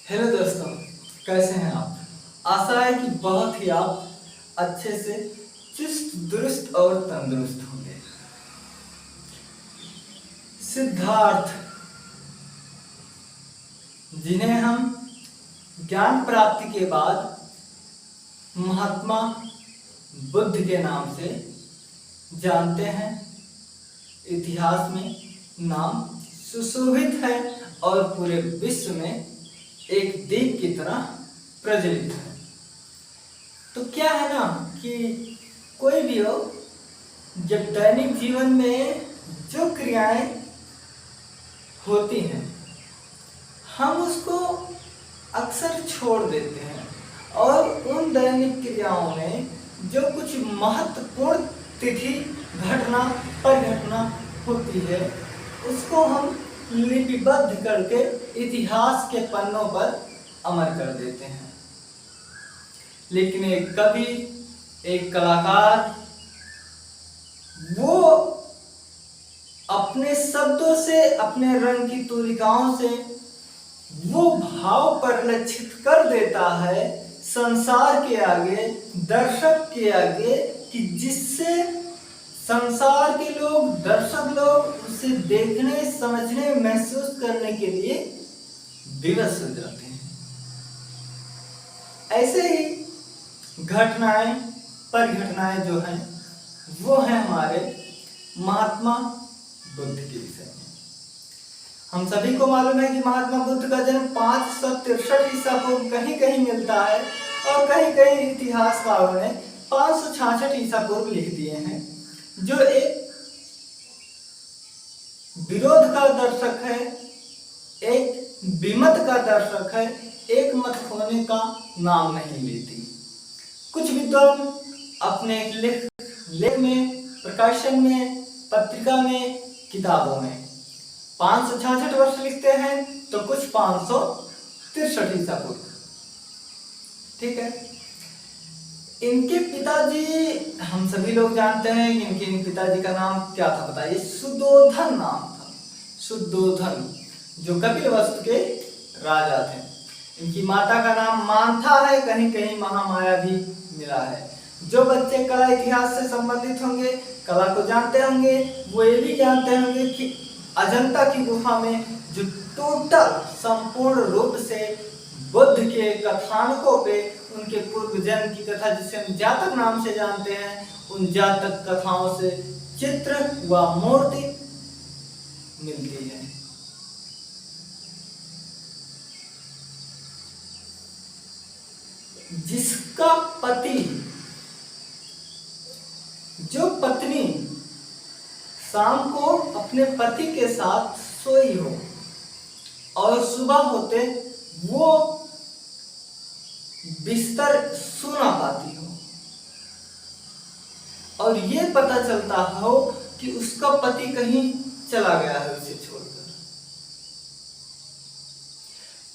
Hello दोस्तों, कैसे हैं आप। आशा है कि बहुत ही आप अच्छे से चुस्त दुरुस्त और तंदुरुस्त होंगे। सिद्धार्थ, जिन्हें हम ज्ञान प्राप्ति के बाद महात्मा बुद्ध के नाम से जानते हैं, इतिहास में नाम सुशोभित है और पूरे विश्व में एक दीप की तरह प्रज्वलित है। तो क्या है ना कि कोई भी हो, जब दैनिक जीवन में जो क्रियाएं होती हैं हम उसको अक्सर छोड़ देते हैं और उन दैनिक क्रियाओं में जो कुछ महत्वपूर्ण तिथि घटना परिघटना होती है उसको हम लिपिबद्ध करके इतिहास के पन्नों पर अमर कर देते हैं। लेकिन एक कवि, एक कलाकार, वो अपने शब्दों से, अपने रंग की तूलिकाओं से वो भाव परिलक्षित कर देता है संसार के आगे, दर्शक के आगे, कि जिससे संसार के लोग, दर्शक लोग उसे देखने, समझने, महसूस करने के लिए विवश हो जाते हैं। ऐसे ही घटनाएं, परिघटनाएं जो हैं वो हैं हमारे महात्मा बुद्ध के विषय में। हम सभी को मालूम है कि महात्मा बुद्ध का जन्म 563 ईसा पूर्व कहीं कहीं मिलता है और कहीं कहीं इतिहासकारों ने 566 ईसा पूर्व लिख दिए हैं, जो एक विरोध का दर्शक है, एक विमत का दर्शक है, एक मत होने का नाम नहीं लेती। कुछ विद्वान अपने लेख में, प्रकाशन में, पत्रिका में, किताबों में 566 वर्ष लिखते हैं तो कुछ 563 ईसा पूर्व। ठीक है। इनके पिताजी, हम सभी लोग जानते हैं कि इनके पिताजी का नाम क्या था, बताइए। सुद्धोधन नाम था। सुद्धोधन, जो कपिलवस्तु के राजा थे। इनकी माता का नाम मांथा है, कहीं कहीं महामाया भी मिला है। जो बच्चे कला इतिहास से संबंधित होंगे, कला को जानते होंगे, वो ये भी जानते होंगे कि अजंता की गुफा में जो टोटल संपूर्ण रूप से बुद्ध के कथानकों पे उनके पूर्व जन्म की कथा, जिसे हम जातक नाम से जानते हैं, उन जातक कथाओं से चित्र व मूर्ति मिलती है। जिसका पति, जो पत्नी शाम को अपने पति के साथ सोई हो और सुबह होते वो बिस्तर सोना पाती हो और ये पता चलता हो कि उसका पति कहीं चला गया है उसे छोड़कर,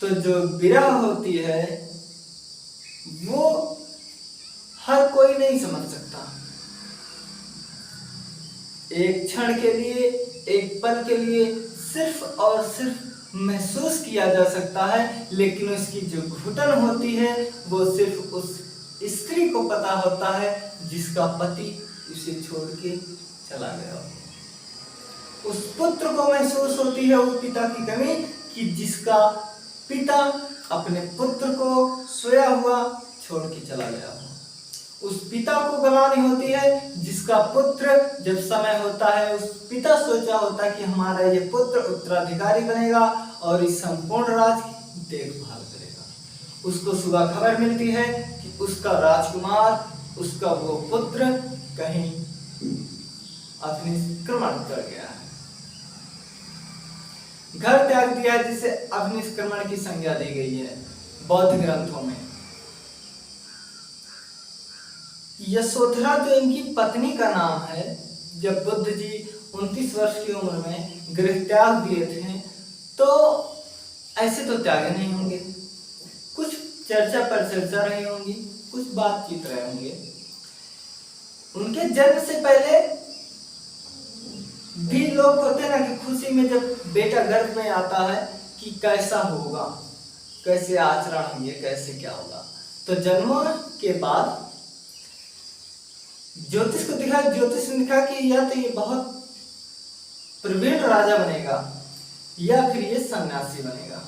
तो जो विरह होती है वो हर कोई नहीं समझ सकता। एक क्षण के लिए, एक पल के लिए सिर्फ और सिर्फ महसूस किया जा सकता है, लेकिन उसकी जो घुटन होती है वो सिर्फ उस स्त्री को पता होता है जिसका पति उसे छोड़ के चला गया। उस पुत्र को महसूस होती है उस पिता की कमी, कि जिसका पिता अपने पुत्र को सोया हुआ छोड़ के चला गया। उस पिता को गवानी होती है जिसका पुत्र, जब समय होता है, उस पिता सोचा होता है कि हमारा ये पुत्र उत्तराधिकारी बनेगा और इस संपूर्ण राज्य की देखभाल करेगा। उसको सुबह खबर मिलती है कि उसका राजकुमार, उसका वो पुत्र कहीं अग्निष्क्रमण कर गया है, घर त्याग दिया, जिसे अग्निष्क्रमण की संज्ञा दी गई है बौद्ध ग्रंथों में। यशोधरा जो इनकी पत्नी का नाम है, जब बुद्ध जी 29 वर्ष की उम्र में गृह त्याग दिए थे तो ऐसे तो त्यागे नहीं होंगे, कुछ चर्चा पर चर्चा रही होंगी, कुछ बातचीत रहे होंगे। उनके जन्म से पहले भी लोग होते ना कि खुशी में जब बेटा गर्भ में आता है कि कैसा होगा, कैसे आचरण होंगे, कैसे क्या होगा। तो जन्म के बाद ज्योतिष को दिखा, ज्योतिष ने दिखा कि या तो ये बहुत प्रवीण राजा बनेगा या फिर ये सन्यासी बनेगा।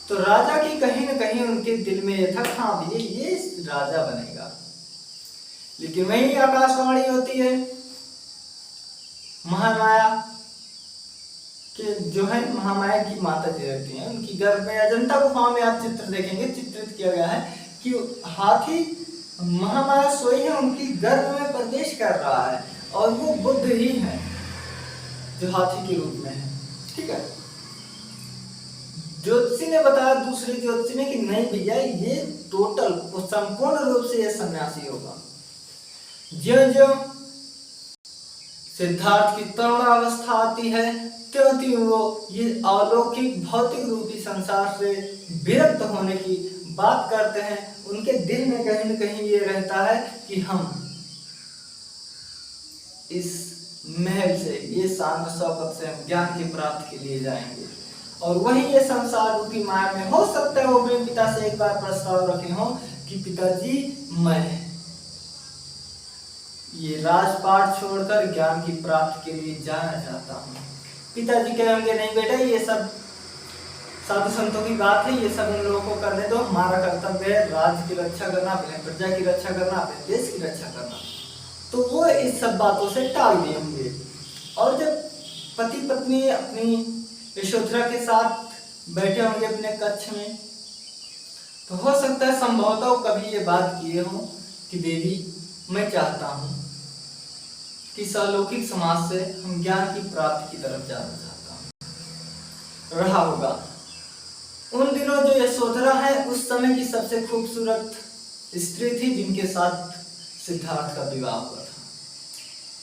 तो राजा की कहीं ना कहीं उनके दिल में ये था, हाँ भैया ये राजा बनेगा। लेकिन वही आकाशवाणी होती है, महामाया के जो है, महामाया की माता जी रहती हैं, उनकी गर्भ में अजंता गुफा में आप चित्र देखेंगे, चित्रित किया गया है कि हाथी महामाया सोई है, उनकी गर्भ में प्रवेश कर रहा है और वो बुद्ध ही है जो हाथी के रूप में है। ठीक है, ज्योतिषी ने बताया, दूसरे ज्योतिषी ने, कि नहीं भैया ये टोटल संपूर्ण रूप से ये सन्यासी होगा। ज्यों ज्यों सिद्धार्थ की तरुणावस्था आती है त्यों त्यों वो ये अलौकिक भौतिक रूपी संसार से विरक्त होने की बात करते हैं। उनके दिल में कहीं न कहीं ये रहता है कि हम इस महल से, ये शान शौकत से हम ज्ञान की प्राप्ति के लिए जाएंगे। और वही ये संसार रूपी माया में, हो सकता है वो अपने पिता से एक बार प्रस्ताव रखे हों कि पिताजी मैं ये राजपाट छोड़कर ज्ञान की प्राप्ति के लिए जाना चाहता हूँ। पिताजी कहेंगे नहीं बेटा ये सब साधु संतों की बात है, ये सब उन लोगों को करने दो, हमारा कर्तव्य है राज्य की रक्षा करना, अपने प्रजा की रक्षा करना, अपने देश की रक्षा करना। तो वो इस सब बातों से टाल दिए होंगे। और जब पति पत्नी अपनी यशोधरा के साथ बैठे होंगे अपने कक्ष में, तो हो सकता है संभवतः कभी ये बात किए हों कि देवी मैं चाहता हूँ कि अलौकिक समाज से हम ज्ञान की प्राप्ति की तरफ जाना चाहता हूँ। रहा होगा उन दिनों जो यशोधरा है उस समय की सबसे खूबसूरत स्त्री थी जिनके साथ सिद्धार्थ का विवाह हुआ था।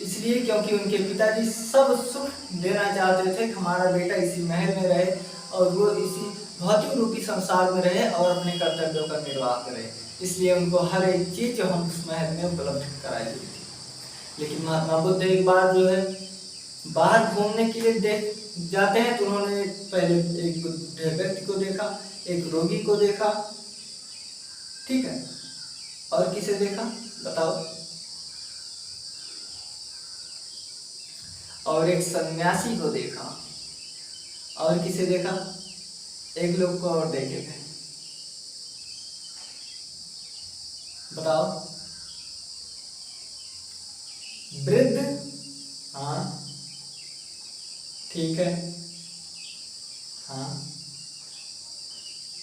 इसलिए क्योंकि उनके पिताजी सब सुख देना चाहते थे कि हमारा बेटा इसी महल में रहे और वो इसी भौतिक रूपी संसार में रहे और अपने कर्तव्यों का निर्वाह करे। इसलिए उनको हर एक चीज जो हम उस महल में उपलब्ध कराई गई थी। लेकिन महात्मा बुद्ध एक बार जो है बाहर घूमने के लिए देख जाते हैं, तो उन्होंने पहले एक व्यक्ति को देखा, एक रोगी को देखा, ठीक है, और किसे देखा बताओ, और एक सन्यासी को देखा, और किसे देखा, एक लोग को और देखे थे, बताओ, वृद्ध, हाँ ठीक है, हाँ,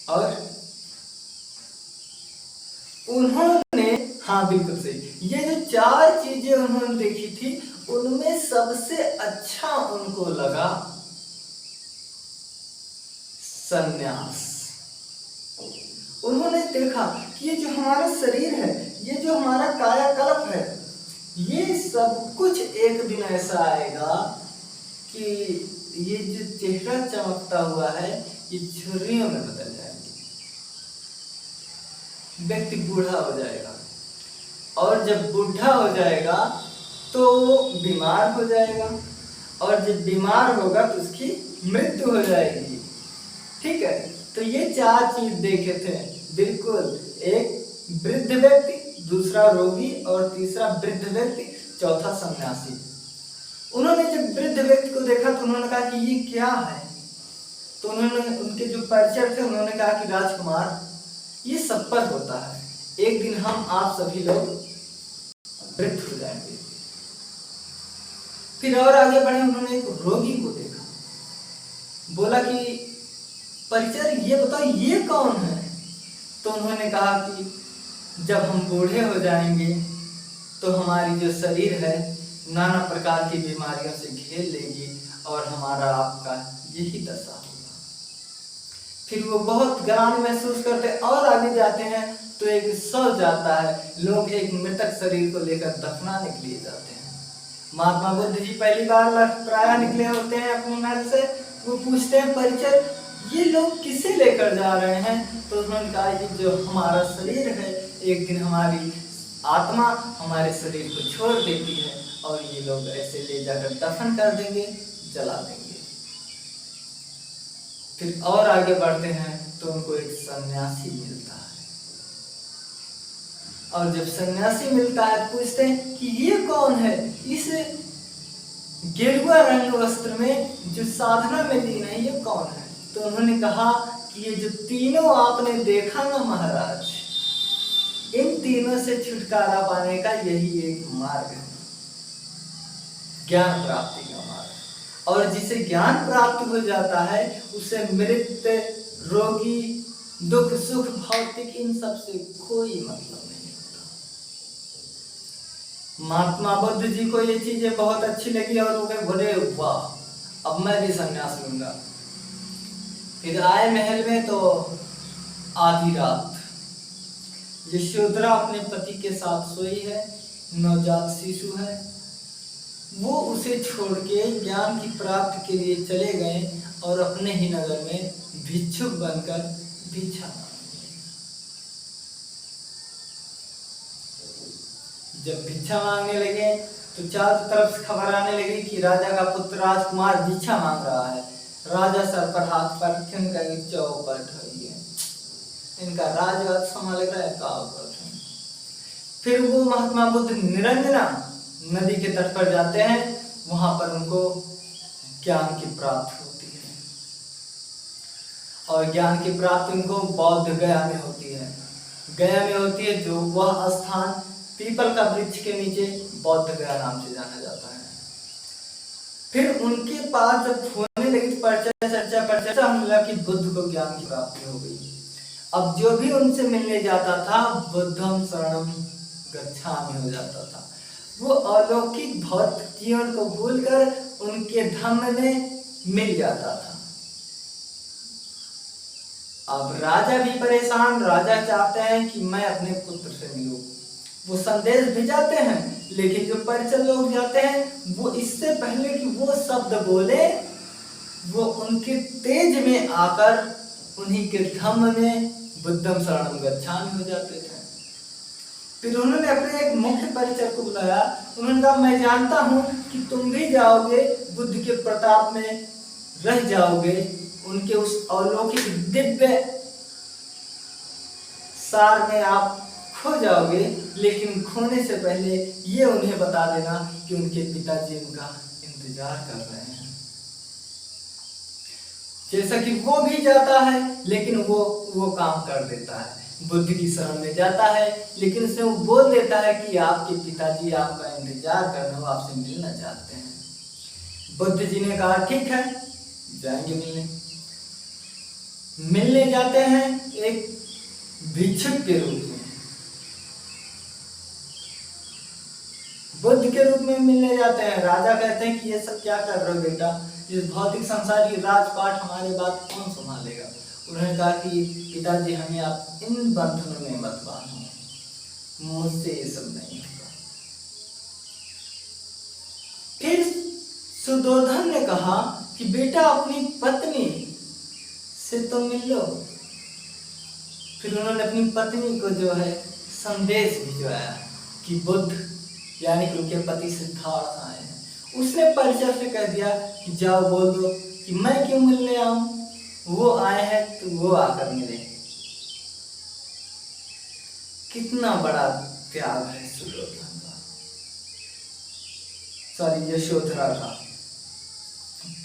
और उन्होंने, हाँ बिल्कुल सही, ये जो चार चीजें उन्होंने देखी थी उनमें सबसे अच्छा उनको लगा सन्यास। उन्होंने देखा कि ये जो हमारा शरीर है, ये जो हमारा कायाकल्प है, ये सब कुछ एक दिन ऐसा आएगा कि ये जो चेहरा चमकता हुआ है ये झुर्रियों में बदल जाएंगे, व्यक्ति बूढ़ा हो जाएगा, और जब बूढ़ा हो जाएगा तो बीमार हो जाएगा, और जब बीमार होगा तो उसकी मृत्यु हो जाएगी। ठीक है, तो ये चार चीज देखे थे बिल्कुल, एक वृद्ध व्यक्ति, दूसरा रोगी, और तीसरा वृद्ध व्यक्ति, चौथा सन्यासी। उन्होंने जब वृद्ध व्यक्ति को देखा तो उन्होंने कहा कि ये क्या है, तो उन्होंने, उनके जो परिचय थे, उन्होंने कहा कि राजकुमार ये सब पर होता है, एक दिन हम आप सभी लोग वृद्ध हो जाएंगे। फिर और आगे बढ़े, उन्होंने एक रोगी को देखा, बोला कि परिचय ये बताओ ये कौन है, तो उन्होंने कहा कि जब हम बूढ़े हो जाएंगे तो हमारी जो शरीर है नाना प्रकार की बीमारियों से घेर लेगी और हमारा आपका यही दशा होगा। फिर वो बहुत ग्लानि महसूस करते और आगे जाते हैं तो एक शव जाता है, लोग एक मृतक शरीर को लेकर दफनाने के लिए जाते हैं। महात्मा बुद्ध जी पहली बार प्रायः निकले होते हैं अपने महल से, वो पूछते हैं परिचय ये लोग किसे लेकर जा रहे हैं, तो उन्होंने कहा ये जो हमारा शरीर है एक दिन हमारी आत्मा हमारे शरीर को छोड़ देती है और ये लोग ऐसे ले जाकर दफन कर देंगे, जला देंगे। फिर और आगे बढ़ते हैं तो तो उनको एक सन्यासी मिलता है। और जब सन्यासी मिलता है तो पूछते हैं कि ये कौन है, इस गेरुआ रंग वस्त्र में जो साधना में लीन है, ये कौन है? तो उन्होंने कहा कि ये जो तीनों आपने देखा ना महाराज, इन तीनों से छुटकारा पाने का यही एक मार्ग है, ज्ञान प्राप्ति का मार्ग। और जिसे ज्ञान प्राप्त हो जाता है उसे मृत्यु, रोगी, दुख सुख, भौतिक इन सब से कोई मतलब नहीं होता। महात्मा बुद्ध जी को ये चीजें बहुत अच्छी लगी और वो बोले वाह, अब मैं भी संन्यास लूंगा। फिर आए महल में तो आधी रात यशोधरा अपने पति के साथ सोई है, नवजात शिशु है। वो उसे छोड़ के ज्ञान की प्राप्ति के लिए चले गए और अपने ही नगर में भिक्षुक बनकर भिक्षा मांगने। जब भिक्षा मांगने लगे तो चारों तरफ से खबर आने लगी कि राजा का पुत्र राजकुमार भिक्षा मांग रहा है। राजा सर पर हाथ पर चौपट हो गए, इनका राजवाद संभाल रहा है का। फिर वो महात्मा बुद्ध निरंजना नदी के तट पर जाते हैं, वहां पर उनको ज्ञान की प्राप्ति होती है। और ज्ञान की प्राप्ति उनको बौद्ध गया में होती है। गया में होती है, जो वह स्थान पीपल का वृक्ष के नीचे बौद्ध गया नाम से जाना जाता है। फिर उनके पास जब होने लगी चर्चा होने लगा कि बुद्ध को ज्ञान की प्राप्ति हो गई। अब जो भी उनसे मिलने जाता था बुद्धम शरणम गच्छामि हो जाता था। वो अलौकिक भौतिक जीवन को भूलकर उनके धम्म में मिल जाता था। अब राजा भी परेशान, राजा चाहते हैं कि मैं अपने पुत्र से मिलूं। वो संदेश भेजाते हैं, लेकिन जो परिचय लोग जाते हैं वो इससे पहले कि वो शब्द बोले, वो उनके तेज में आकर उन्हीं के धम्म में बुद्धम शरणम गच्छामि हो जाते थे। फिर उन्होंने अपने एक मुख्य परिचय को बुलाया। उन्होंने कहा मैं जानता हूं कि तुम भी जाओगे, बुद्ध के प्रताप में रह जाओगे, उनके उस अलौकिक दिव्य सार में आप खो जाओगे, लेकिन खोने से पहले ये उन्हें बता देना कि उनके पिताजी उनका इंतजार कर रहे हैं। जैसा कि वो भी जाता है, लेकिन वो काम कर देता है, बुद्ध की शरण में जाता है, लेकिन उसे वो बोल देता है कि आपके पिताजी आपका इंतजार कर रहे हैं, वो आपसे मिलना चाहते हैं। बुद्ध जी ने कहा ठीक है, जाएंगे मिलने जाते हैं एक भिक्षुक के रूप में, बुद्ध के रूप में मिलने जाते हैं। राजा कहते हैं कि ये सब क्या कर रहे हो बेटा, इस भौतिक संसार की राजपाट हमारे बात कौन संभालेगा। उन्होंने कहा कि पिताजी हमें आप इन बंधनों में मत बांधो, मुझसे ये सब नहीं होगा। फिर सुदोधन ने कहा कि बेटा अपनी पत्नी से तो मिल लो। फिर उन्होंने अपनी पत्नी को जो है संदेश भिजवाया कि बुद्ध यानी कि उनके पति सिद्धार्थ आए हैं। उसने परिचय से कह दिया कि जाओ बोल दो कि मैं क्यों मिलने आऊं, वो आए हैं तो वो आकर मिले। कितना बड़ा त्याग है सुदोधन का, सॉरी यशोधरा का,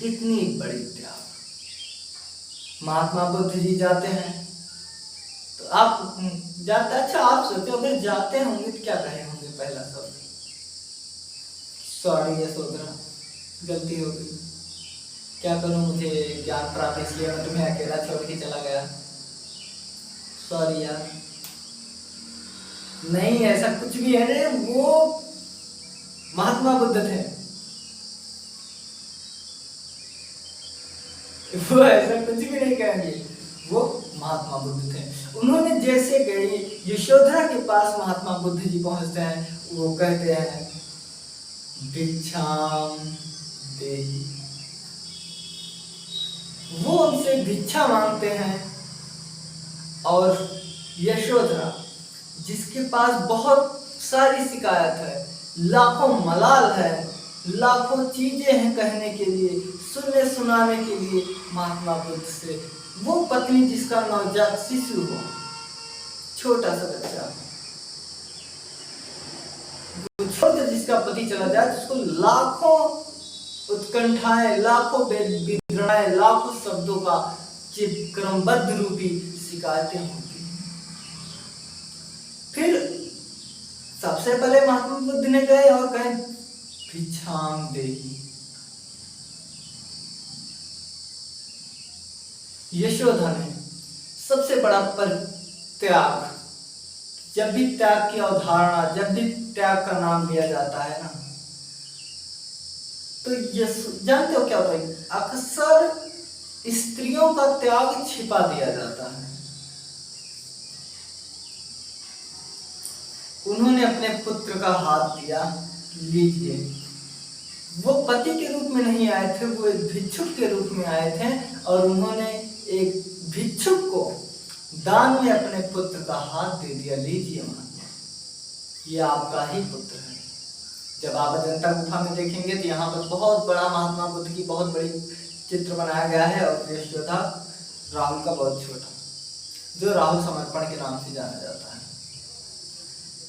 कितनी बड़ी त्याग। महात्मा बुद्ध जी जाते हैं तो आप जाते, अच्छा आप सोचो अगर जाते होंगे तो क्या कहे होंगे पहला शब्द, सॉरी यशोधरा गलती हो गई, क्या करूं, मुझे ज्ञान प्राप्त इसलिए मैं तुम्हें अकेला छोड़ के चला गया, सॉरी यार। नहीं ऐसा कुछ भी है नहीं, वो महात्मा बुद्ध थे, वो ऐसा कुछ भी नहीं कहेंगे, वो महात्मा बुद्ध थे। उन्होंने जैसे गए यशोधरा के पास महात्मा बुद्ध जी पहुंचते हैं, वो कहते हैं भिक्षाम देहि, वो उनसे भिक्षा मांगते हैं। और यशोधरा जिसके पास बहुत सारी शिकायत है, लाखों मलाल है, लाखों चीजें हैं कहने के लिए, सुनने सुनाने के लिए, महात्मा बुद्ध से वो पत्नी जिसका नवजात शिशु हो, छोटा सा बच्चा छोड़कर जिसका पति चला जाए, उसको लाखों उत्कंठाएं, लाखों विद्रोहाएं, लाखों शब्दों का क्रमबद्ध रूपी शिकायतें होती। फिर सबसे पहले महात्मा बुद्ध ने गए और कहे भिक्षाम देहि। यशोदा ने सबसे बड़ा त्याग, जब भी त्याग की अवधारणा, जब भी त्याग का नाम लिया जाता है ना, तो ये जानते हो क्या होता है, अक्सर स्त्रियों का त्याग छिपा दिया जाता है। उन्होंने अपने पुत्र का हाथ दिया, लीजिए। वो पति के रूप में नहीं आए थे, वो एक भिक्षुक के रूप में आए थे और उन्होंने एक भिक्षुक को दान में अपने पुत्र का हाथ दे दिया, लीजिए महात्मा, ये आपका ही पुत्र है। जब आप अजंता गुफा में देखेंगे तो यहाँ पर बहुत बड़ा महात्मा बुद्ध की बहुत बड़ी चित्र बनाया गया है और यशोदा राहुल का बहुत छोटा, जो राहुल समर्पण के नाम से जाना जाता है।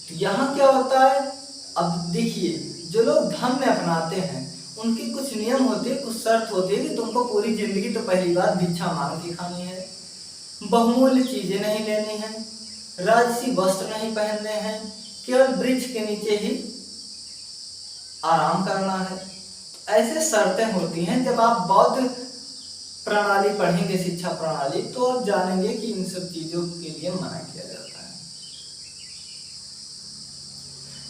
तो यहाँ क्या होता है, अब देखिए, जो लोग धर्म में अपनाते हैं उनके कुछ नियम होते हैं, कुछ शर्त होती है कि तुमको पूरी जिंदगी तो पहली बात भिक्षा मांग के खानी है, बहुमूल्य चीजें नहीं लेनी है, राजसी वस्त्र नहीं पहनने हैं, केवल वृक्ष के नीचे ही आराम करना है। ऐसे शर्तें होती हैं। जब आप बौद्ध प्रणाली पढ़ेंगे, शिक्षा प्रणाली, तो आप जानेंगे कि इन सब चीजों के लिए मना किया जाता है।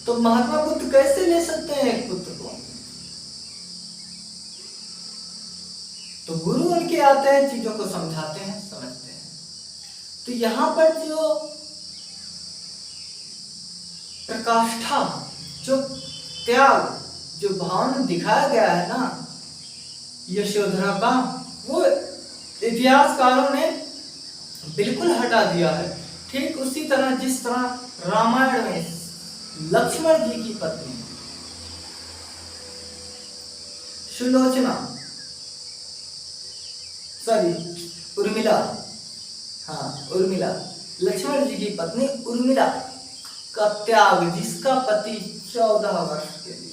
तो महात्मा बुद्ध कैसे ले सकते हैं एक पुत्र को? तो गुरु उनके आते हैं, चीजों को समझाते हैं, समझते हैं। तो यहां पर जो प्रकाष्ठा, जो त्याग, जो भावना दिखाया गया है ना यशोधरा का, वो इतिहासकारों ने बिल्कुल हटा दिया है। ठीक उसी तरह जिस तरह रामायण में लक्ष्मण जी की पत्नी सुलोचना, उर्मिला, उर्मिला, लक्ष्मण जी की पत्नी उर्मिला का त्याग, जिसका पति 14 वर्ष के लिए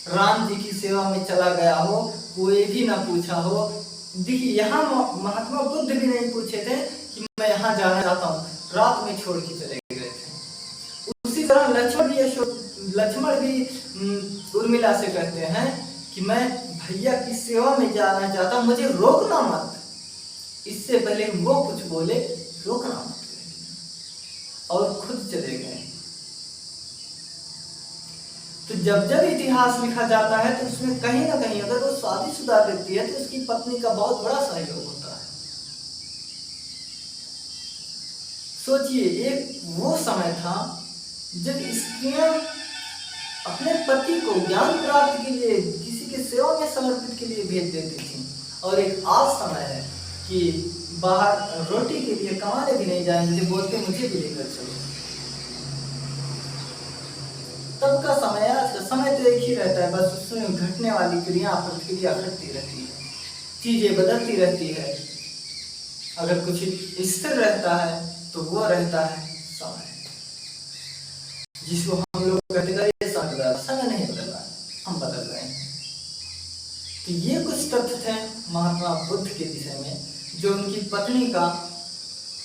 राम जी की सेवा में चला गया हो, कोई भी ना पूछा हो। देखिए, यहाँ महात्मा बुद्ध भी नहीं पूछे थे कि मैं यहाँ जाना चाहता हूँ, रात में छोड़ के चले गए थे। उसी तरह लक्ष्मण भी उर्मिला से कहते हैं कि मैं भैया की सेवा में जाना चाहता हूँ, मुझे रोकना मत। इससे पहले वो कुछ बोले, रोकना मत, और खुद चले गए। तो जब जब इतिहास लिखा जाता है तो उसमें कहीं ना कहीं अगर वो शादीशुदा व्यक्ति है तो उसकी पत्नी का बहुत बड़ा सहयोग होता है। सोचिए, एक वो समय था जब स्त्रियां अपने पति को ज्ञान प्राप्ति के लिए, किसी के सेवा में समर्पित के लिए भेज देती थी, और एक आज समय है कि बाहर रोटी के लिए कमाने भी नहीं जाएंगे, बोलते मुझे भी लेकर चलो। तब का समय, आज का समय तो एक ही रहता है, बस उसमें घटने वाली प्रतिक्रिया घटती रहती है, चीजें बदलती रहती है। अगर कुछ स्थिर रहता है तो वो रहता है समय, जिसको हम लोग कहते हैं समय नहीं बदल रहा है, हम बदल रहे हैं। तो ये कुछ तथ्य थे महात्मा बुद्ध के विषय में, जो उनकी पत्नी का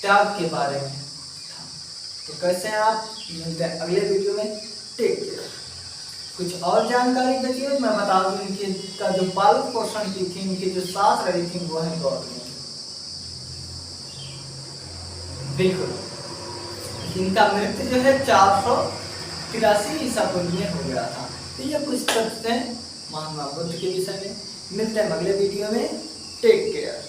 त्याग के बारे में था। तो कैसे हैं आप? मिलते हैं अगले वीडियो में। Take care. कुछ और जानकारी बची है मैं बता दूं, इनके का जो पालन पोषण की थी, इनके जो साथ रही थी, वो है गौतमी। बिल्कुल, इनका मृत्यु जो है 483 ईसा पूर्व में हो गया था। तो ये कुछ तथ्य हैं महात्मा बुद्ध के विषय में। मिलते हैं अगले वीडियो में। Take care.